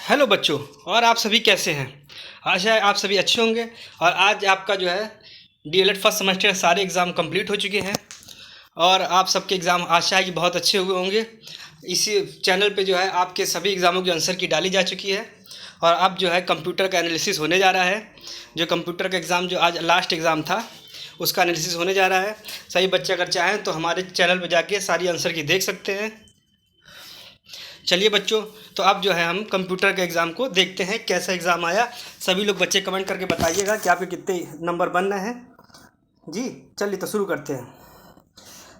Hello बच्चों। और आप सभी कैसे हैं? आशा है आप सभी अच्छे होंगे। और आज आपका जो है डीएलएड फर्स्ट सेमेस्टर सारे एग्ज़ाम कंप्लीट हो चुके हैं और आप सबके एग्ज़ाम आशा है कि बहुत अच्छे हुए होंगे। इसी चैनल पे जो है आपके सभी एग्ज़ामों की आंसर की डाली जा चुकी है और अब जो है कंप्यूटर का एनालिसिस होने जा रहा है। जो कंप्यूटर का एग्ज़ाम जो आज लास्ट एग्ज़ाम था उसका एनालिसिस होने जा रहा है। सभी बच्चे अगर चाहें तो हमारे चैनल पर जाके सारी आंसर की देख सकते हैं। चलिए बच्चों, तो अब जो है हम कंप्यूटर के एग्ज़ाम को देखते हैं कैसा एग्ज़ाम आया। सभी लोग बच्चे कमेंट करके बताइएगा कि आपके कितने नंबर बन रहे हैं। जी चलिए तो शुरू करते हैं।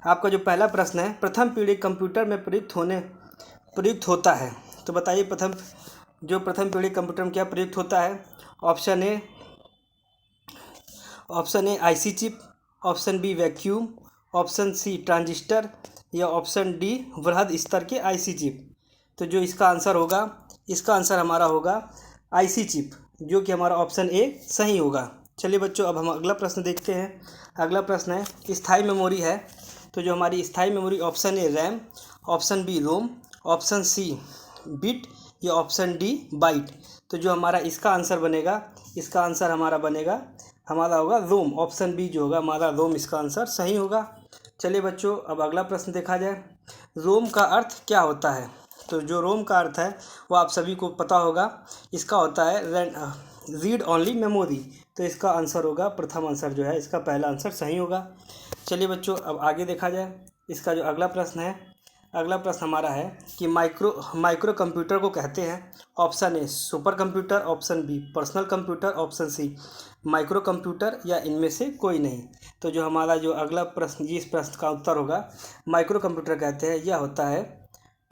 आपका जो पहला प्रश्न है, प्रथम पीढ़ी कंप्यूटर में प्रयुक्त होता है। तो बताइए प्रथम पीढ़ी कंप्यूटर में क्या प्रयुक्त होता है। Option A IC chip, option B vacuum, option C transistor या ऑप्शन डी वृहद स्तर के आईसी चिप। तो जो इसका आंसर हमारा होगा आईसी चिप, जो कि हमारा ऑप्शन ए सही होगा। चलिए बच्चों, अब हम अगला प्रश्न देखते हैं। अगला प्रश्न है स्थायी मेमोरी है। तो जो हमारी स्थायी memory, option A RAM, option B ROM, option C bit या ऑप्शन डी बाइट। तो जो हमारा इसका आंसर बनेगा, हमारा होगा रोम। ऑप्शन बी जो होगा हमारा रोम, इसका आंसर सही होगा। चलिए बच्चों, अब अगला प्रश्न देखा जाए। रोम का अर्थ क्या होता है। तो जो रोम का अर्थ है वो आप सभी को पता होगा। इसका होता है रीड ओनली मेमोरी। तो इसका आंसर होगा, प्रथम आंसर जो है इसका पहला आंसर सही होगा। चलिए बच्चों, अब आगे देखा जाए। इसका जो अगला प्रश्न है, अगला प्रश्न हमारा है कि माइक्रो कंप्यूटर को कहते हैं। Option A super computer, option B personal computer, option C micro computer या इनमें से कोई नहीं। तो जो हमारा जो अगला प्रश्न, इस प्रश्न का उत्तर होगा माइक्रो कंप्यूटर कहते हैं। यह होता है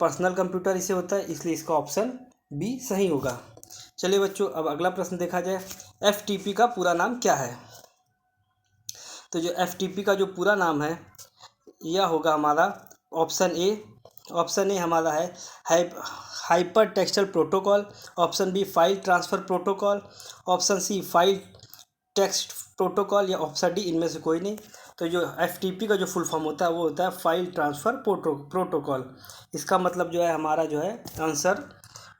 पर्सनल कंप्यूटर, इसे होता है, इसलिए इसका ऑप्शन बी सही होगा। चलिए बच्चों, अब अगला प्रश्न देखा जाए। एफटीपी का पूरा नाम क्या है। तो जो एफटीपी का जो पूरा नाम है यह होगा हमारा ऑप्शन ए हमारा है hyper texture protocol, option B file transfer protocol, option C file text protocol या ऑप्शन डी इनमें से कोई नहीं। तो जो एफटीपी का जो फुल फॉर्म होता है वो होता है फाइल ट्रांसफ़र प्रोटोकॉल। इसका मतलब जो है हमारा जो है आंसर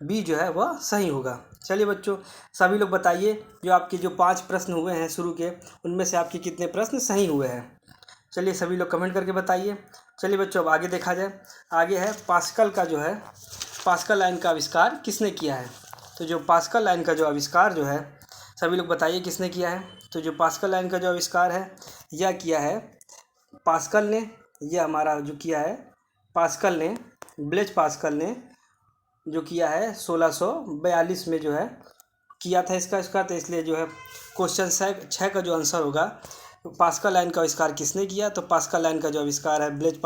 बी जो है वह सही होगा। चलिए बच्चों, सभी लोग बताइए जो आपके जो 5 प्रश्न हुए हैं शुरू के, उनमें से आपके कितने प्रश्न सही हुए हैं। चलिए सभी लोग कमेंट करके बताइए। चलिए बच्चों, अब आगे देखा जाए। आगे है पास्कल लाइन का आविष्कार किसने किया है। तो जो पास्कल लाइन का जो आविष्कार जो है, सभी लोग बताइए किसने किया है। तो जो पास्कल लाइन का जो आविष्कार है यह किया है पास्कल ने। यह हमारा जो किया है ब्लेज पास्कल ने जो किया है 1642 में जो है किया था इसका। तो इसलिए जो है क्वेश्चन 6 का जो आंसर होगा, तो पास्कल लाइन का आविष्कार किसने किया। तो पास्कल लाइन का जो आविष्कार है ब्लेज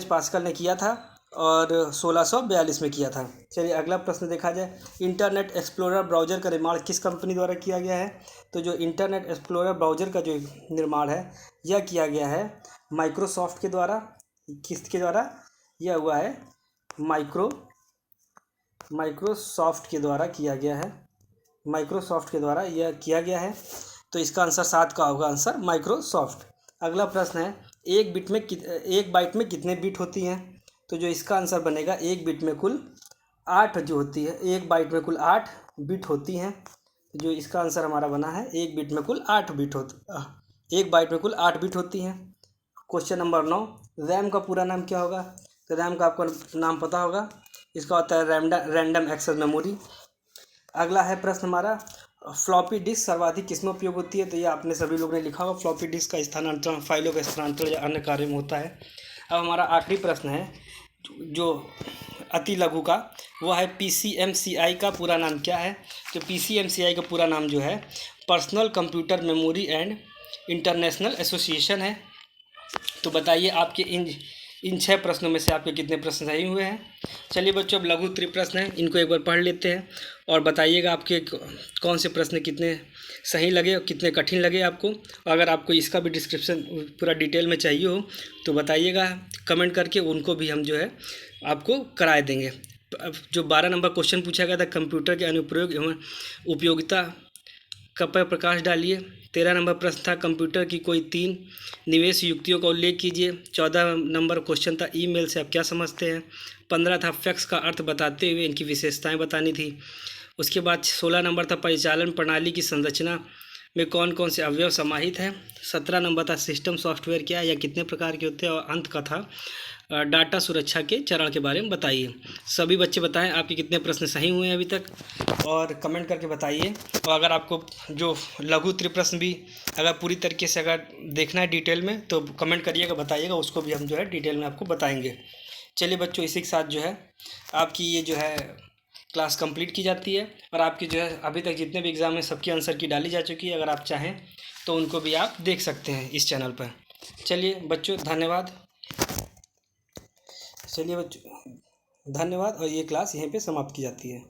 पास्कल ने किया था और 1642 में किया था। चलिए अगला प्रश्न देखा जाए। इंटरनेट एक्सप्लोरर ब्राउज़र का निर्माण किस कंपनी द्वारा किया गया है। तो जो इंटरनेट एक्सप्लोरर ब्राउज़र का जो निर्माण है यह किया गया है माइक्रोसॉफ्ट के द्वारा। किसके द्वारा यह हुआ है, माइक्रोसॉफ्ट के द्वारा किया गया है। माइक्रोसॉफ्ट के द्वारा यह किया गया है। तो इसका आंसर 7 का होगा, आंसर माइक्रोसॉफ्ट। अगला प्रश्न है एक बाइट में कितने बिट होती हैं। तो जो इसका आंसर बनेगा, एक बिट में कुल 8 जो होती है, एक बाइट में कुल 8 बिट होती हैं। जो इसका आंसर हमारा बना है एक बाइट में कुल 8 बिट होती हैं। क्वेश्चन नंबर 9, रैम का पूरा नाम क्या होगा। तो रैम का आपको नाम पता होगा, इसका होता है रैंडम एक्सेस मेमोरी। अगला है प्रश्न हमारा, फ्लॉपी डिस्क सर्वाधिक किसमें उपयोग होती है। तो ये आपने सभी लोगों ने लिखा होगा, फ्लॉपी डिस्क का स्थानांतरण फाइलों का स्थानांतरण या अन्य कार्य में होता है। अब हमारा आखिरी प्रश्न है जो अति लघु का, वो है PCMCI का पूरा नाम क्या है। तो PCMCI का पूरा नाम जो है personal computer memory and international association है। तो बताइए आपके इन 6 प्रश्नों में से आपके कितने प्रश्न सही हुए हैं। चलिए बच्चों, अब लघु उत्तरीय प्रश्न हैं, इनको एक बार पढ़ लेते हैं और बताइएगा आपके कौन से प्रश्न कितने सही लगे और कितने कठिन लगे आपको। अगर आपको इसका भी डिस्क्रिप्शन पूरा डिटेल में चाहिए हो तो बताइएगा कमेंट करके, उनको भी हम जो है आपको कराए देंगे। अब जो 12 नंबर क्वेश्चन पूछा गया था, कंप्यूटर के अनुप्रयोग एवं उपयोगिता पर प्रकाश डालिए। 13 नंबर प्रश्न था कंप्यूटर की कोई 3 निवेश युक्तियों का उल्लेख कीजिए। 14 नंबर क्वेश्चन था ईमेल से आप क्या समझते हैं। 15 था फैक्स का अर्थ बताते हुए इनकी विशेषताएं बतानी थी। उसके बाद 16 नंबर था परिचालन प्रणाली की संरचना में कौन कौन से अवयव समाहित हैं। 17 नंबर था सिस्टम सॉफ्टवेयर क्या है या कितने प्रकार के होते हैं। और अंत का था डाटा सुरक्षा के चरण के बारे में बताइए। सभी बच्चे बताएं आपके कितने प्रश्न सही हुए हैं अभी तक, और कमेंट करके बताइए। और अगर आपको जो लघु त्रिप्रश्न भी अगर पूरी तरीके से अगर देखना है डिटेल में तो कमेंट करिएगा, बताइएगा, उसको भी हम जो है डिटेल में आपको बताएंगे। चलिए बच्चों, इसी के साथ जो है आपकी ये जो है क्लास कंप्लीट की जाती है। और आपकी जो है अभी तक जितने भी एग्ज़ाम हैं सबकी आंसर की डाली जा चुकी है। अगर आप चाहें तो उनको भी आप देख सकते हैं इस चैनल पर। चलिए बच्चों, धन्यवाद। चलिए बच्चों, धन्यवाद। और ये क्लास यहीं पे समाप्त की जाती है।